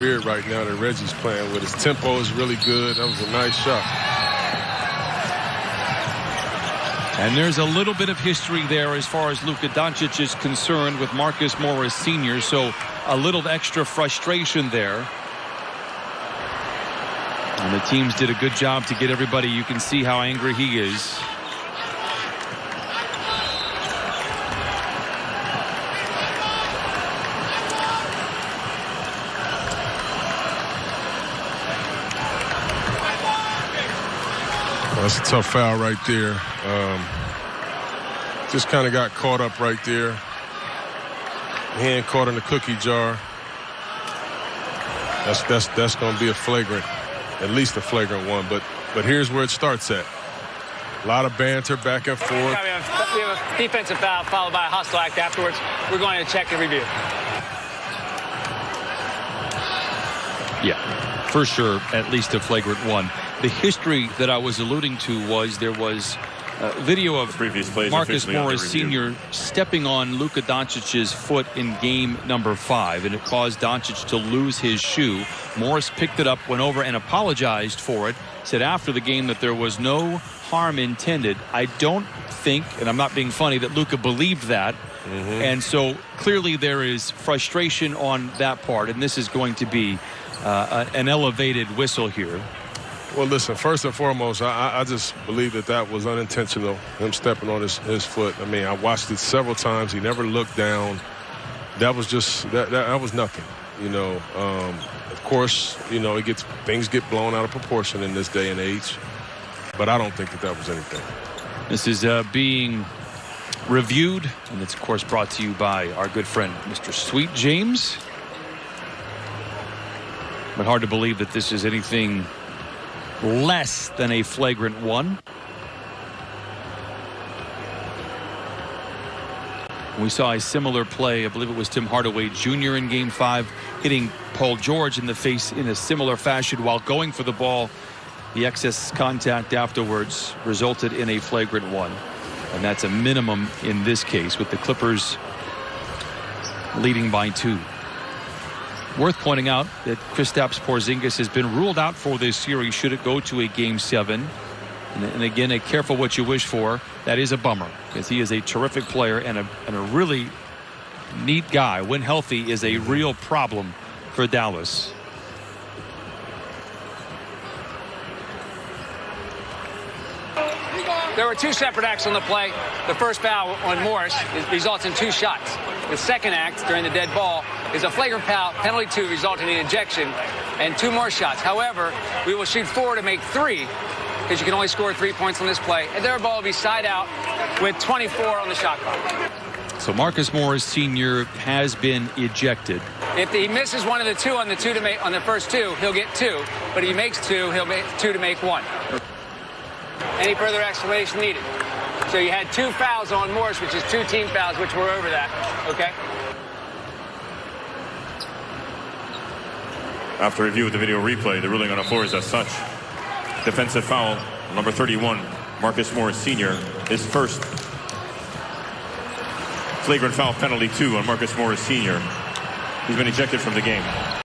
Weird right now that Reggie's playing with. His tempo is really good. That was a nice shot. And there's a little bit of history there as far as Luka Doncic is concerned with Marcus Morris Sr., so a little extra frustration there. And the teams did a good job to get everybody. You can see how angry he is. That's a tough foul right there. Just kind of got caught up right there. Hand caught in the cookie jar. That's going to be a flagrant, at least a flagrant one. But here's where it starts at. A lot of banter back and forth. We have a defensive foul followed by a hostile act afterwards. We're going to check and review. Yeah, for sure, at least a flagrant one. The history that I was alluding to was there was video of Marcus Morris Sr. stepping on Luka Doncic's foot in game number 5, and it caused Doncic to lose his shoe. Morris picked it up, went over and apologized for it, said after the game that there was no harm intended. I don't think, and I'm not being funny, that Luka believed that. And so clearly there is frustration on that part, and this is going to be an elevated whistle here. Well, listen, first and foremost, I just believe that was unintentional, him stepping on his foot. I mean, I watched it several times. He never looked down. That was just, that was nothing, you know. Of course, you know, things get blown out of proportion in this day and age, but I don't think that was anything. This is being reviewed, and it's, of course, brought to you by our good friend, Mr. Sweet James. But hard to believe that this is anything less than a flagrant one. We saw a similar play. I believe it was Tim Hardaway Jr. in game 5 hitting Paul George in the face in a similar fashion while going for the ball. The excess contact afterwards resulted in a flagrant one, and that's a minimum in this case, with the Clippers leading by 2. Worth pointing out that Kristaps Porzingis has been ruled out for this series should it go to a game 7. And again, a careful what you wish for. That is a bummer, because he is a terrific player and a really neat guy. When healthy, is a real problem for Dallas. There were 2 separate acts on the play. The first foul on Morris results in 2 shots. The second act during the dead ball is a flagrant foul, penalty 2, resulting in ejection, and 2 more shots. However, we will shoot 4 to make 3, because you can only score 3 points on this play, and their ball will be side out with 24 on the shot clock. So Marcus Morris Sr. has been ejected. If he misses one of the 2 on the first 2, he'll get 2. But if he makes 2, he'll make 2 to make 1. Any further explanation needed? So you had 2 fouls on Morris, which is 2 team fouls, which were over that. Okay. After review of the video replay, the ruling on the floor is as such. Defensive foul, number 31, Marcus Morris Sr., his first. Flagrant foul, penalty 2 on Marcus Morris Sr. He's been ejected from the game.